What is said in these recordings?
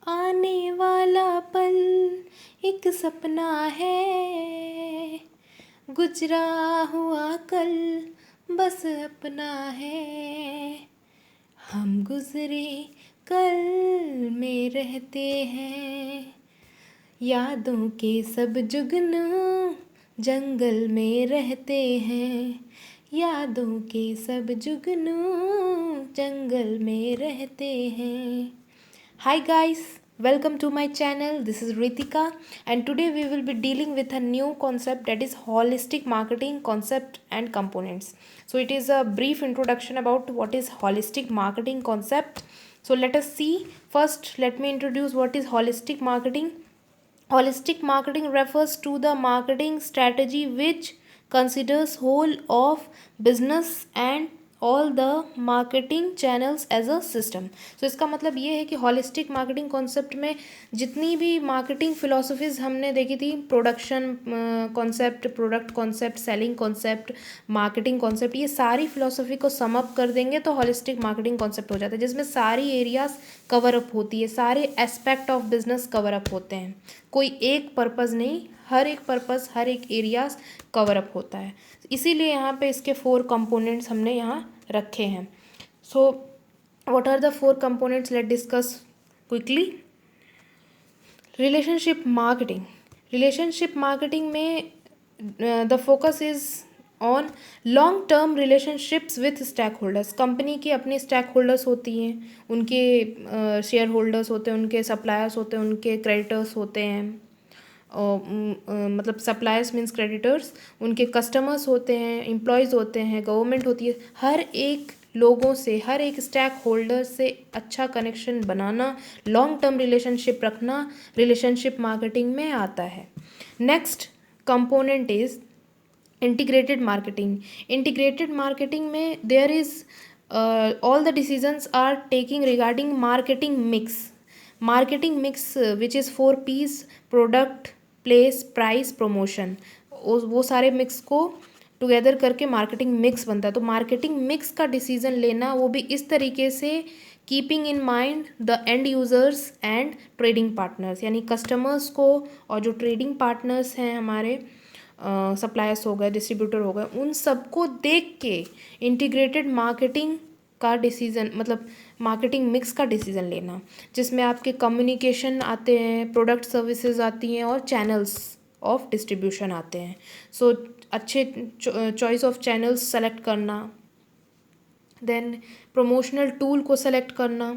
आने वाला पल एक सपना है, गुजरा हुआ कल बस अपना है। हम गुजरे कल में रहते हैं, यादों के सब जुगनू जंगल में रहते हैं। यादों के सब जुगनू जंगल में रहते हैं। Hi guys, welcome to my channel. This is Ritika and today we will be dealing with a new concept, that is holistic marketing concept and components. So it is a brief introduction about what is holistic marketing concept. So let us see. First, let me introduce what is holistic marketing. Holistic marketing refers to the marketing strategy which considers whole of business and all the marketing channels as a system. So इसका मतलब ये है कि holistic marketing concept में जितनी भी marketing philosophies हमने देखी थी, production concept, product concept, selling concept, marketing concept, ये सारी फिलोसफी को सम अप कर देंगे तो हॉलिस्टिक मार्केटिंग कॉन्सेप्ट हो जाता है, जिसमें सारी एरियाज कवर अप होती है, सारे aspect of business cover up होते हैं। कोई एक पर्पज़ नहीं, हर एक पर्पज़, हर एक एरियाज कवर अप होता है। इसीलिए यहाँ पे इसके 4 कंपोनेंट्स हमने यहाँ रखे हैं। So what are the 4 components, let discuss quickly. Relationship marketing. Relationship marketing में the focus is on long term relationships with stakeholders. Company की अपनी स्टैक होल्डर्स होती हैं, उनके शेयर होल्डर्स होते हैं, उनके सप्लायर्स होते हैं, उनके क्रेडिटर्स होते हैं, मतलब सप्लायर्स मीन्स क्रेडिटर्स, उनके कस्टमर्स होते हैं, एम्प्लॉयज़ होते हैं, गवर्नमेंट होती है। हर एक लोगों से, हर एक स्टैक होल्डर से अच्छा कनेक्शन बनाना, लॉन्ग टर्म रिलेशनशिप रखना रिलेशनशिप मार्केटिंग में आता है। Next component is integrated marketing. Integrated marketing में there is all the decisions are taking regarding marketing mix which is 4 P's: product, place, price, promotion। वो सारे मिक्स को together करके marketing mix बनता है। तो मार्केटिंग मिक्स का डिसीजन लेना वो भी इस तरीके से, keeping in mind the end users and trading partners, यानी कस्टमर्स को और जो ट्रेडिंग पार्टनर्स हैं हमारे, सप्लायर्स हो गए, डिस्ट्रीब्यूटर हो गए, उन सबको देख के इंटीग्रेटेड मार्केटिंग का डिसीज़न, मतलब मार्केटिंग मिक्स का डिसीज़न लेना, जिसमें आपके कम्युनिकेशन आते हैं, प्रोडक्ट सर्विसेज आती हैं और चैनल्स ऑफ डिस्ट्रीब्यूशन आते हैं। सो अच्छे चॉइस ऑफ चैनल्स सेलेक्ट करना, देन प्रमोशनल टूल को सेलेक्ट करना,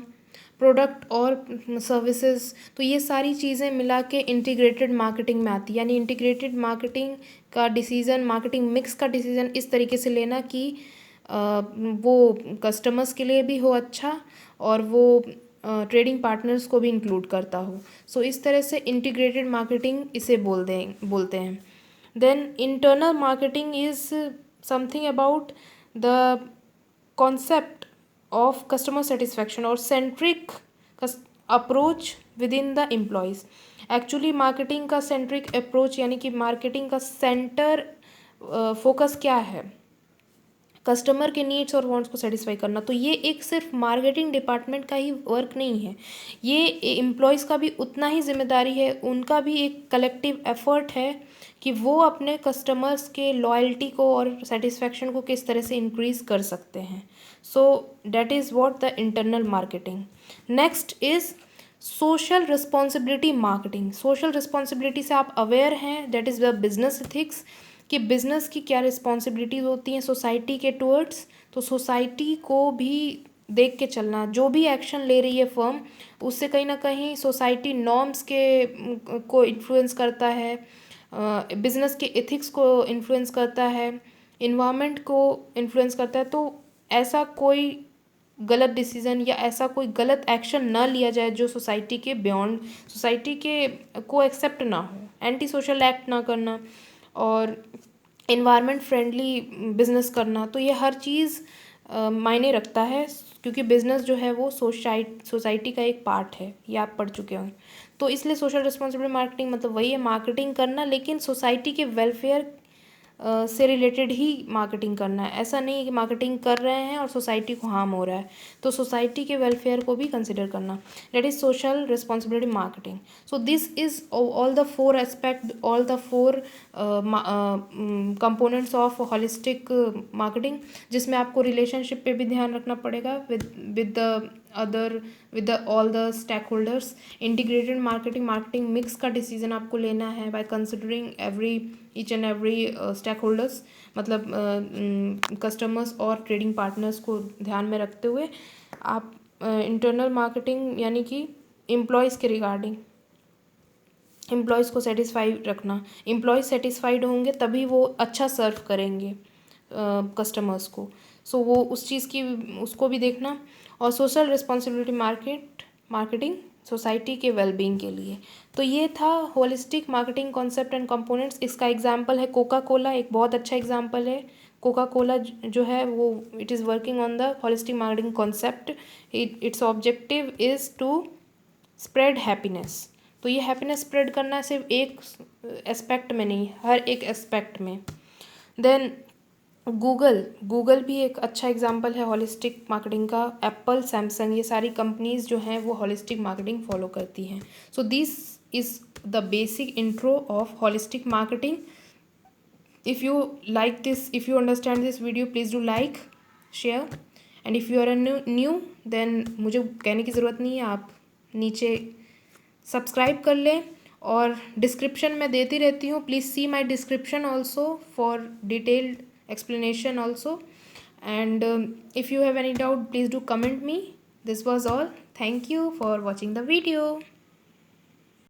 प्रोडक्ट और सर्विसेज, तो ये सारी चीज़ें मिला के इंटीग्रेटेड मार्केटिंग में आती है। यानी इंटीग्रेटेड मार्केटिंग का डिसीज़न, मार्केटिंग मिक्स का डिसीज़न इस तरीके से लेना कि वो कस्टमर्स के लिए भी हो अच्छा और वो ट्रेडिंग पार्टनर्स को भी इंक्लूड करता हो। सो इस तरह से इंटीग्रेटेड मार्केटिंग इसे बोलते हैं। Then internal marketing is something about the concept of customer satisfaction और centric approach within the employees. Actually marketing का सेंट्रिक अप्रोच, यानी कि मार्केटिंग का सेंटर फोकस क्या है, कस्टमर के नीड्स और वांट्स को सेटिस्फाई करना। तो ये एक सिर्फ मार्केटिंग डिपार्टमेंट का ही वर्क नहीं है, ये एम्प्लॉयज़ का भी उतना ही जिम्मेदारी है, उनका भी एक कलेक्टिव एफर्ट है कि वो अपने कस्टमर्स के लॉयल्टी को और सेटिस्फैक्शन को किस तरह से इंक्रीज़ कर सकते हैं। So that is what the internal marketing. Next is social responsibility marketing. Social responsibility से आप अवेयर हैं, that is the business ethics, कि बिज़नेस की क्या रिस्पॉन्सिबिलिटीज़ होती हैं सोसाइटी के टुवर्ड्स। तो सोसाइटी को भी देख के चलना, जो भी एक्शन ले रही है फर्म, उससे कहीं ना कहीं सोसाइटी नॉर्म्स के को इन्फ्लुएंस करता है, बिज़नेस के एथिक्स को इन्फ्लुएंस करता है, इन्वायरमेंट को इन्फ्लुएंस करता है। तो ऐसा कोई गलत डिसीज़न या ऐसा कोई गलत एक्शन ना लिया जाए जो सोसाइटी के बियॉन्ड, सोसाइटी के को एक्सेप्ट ना हो, एंटी सोशल एक्ट ना करना और इन्वायरमेंट फ्रेंडली बिज़नेस करना। तो ये हर चीज़ मायने रखता है, क्योंकि बिज़नेस जो है वो सोसाइटी का एक पार्ट है, ये आप पढ़ चुके हों। तो इसलिए सोशल रिस्पॉन्सिबिलिटी मार्केटिंग मतलब वही है, मार्केटिंग करना लेकिन सोसाइटी के वेलफेयर से रिलेटेड ही मार्केटिंग करना है। ऐसा नहीं है कि मार्केटिंग कर रहे हैं और सोसाइटी को हार्म हो रहा है, तो सोसाइटी के वेलफेयर को भी कंसिडर करना। That is social responsibility marketing. So this is all the four aspect, all the four components of holistic marketing, जिसमें आपको रिलेशनशिप पे भी ध्यान रखना पड़ेगा with the other, with the all the stakeholders. Integrated marketing, marketing mix का decision आपको लेना है by considering each and every stakeholders, मतलब कस्टमर्स और ट्रेडिंग पार्टनर्स को ध्यान में रखते हुए आप इंटरनल मार्केटिंग यानी कि एम्प्लॉयज़ के रिगार्डिंग, एम्प्लॉयज़ को सेटिस्फाई रखना। एम्प्लॉयज़ सेटिस्फाइड होंगे तभी वो अच्छा सर्व करेंगे कस्टमर्स को। सो वो उस चीज़ की, उसको भी देखना। और सोशल रिस्पॉन्सिबिलिटी मार्केटिंग सोसाइटी के वेलबींग के लिए। तो ये था holistic marketing concept and components. इसका एग्जांपल है कोका कोला, एक बहुत अच्छा एग्जांपल है। कोका कोला जो है वो it is working on the holistic marketing concept. Its objective is to spread happiness. तो ये हैप्पीनेस स्प्रेड करना है सिर्फ एक एस्पेक्ट में नहीं, हर एक एस्पेक्ट में। देन गूगल भी एक अच्छा एग्जांपल है हॉलिस्टिक मार्केटिंग का। एप्पल, सैमसंग, ये सारी कंपनीज जो हैं वो हॉलिस्टिक मार्केटिंग फॉलो करती हैं। सो this is the basic intro of holistic marketing. if you like this, if you understand this video, please do like, share, and if you are a new then मुझे कहने की ज़रूरत नहीं है, आप नीचे सब्सक्राइब कर लें। और डिस्क्रिप्शन में देती रहती हूँ, please see my description also for detailed explanation also, and if you have any doubt, please do comment me. This was all. Thank you for watching the video.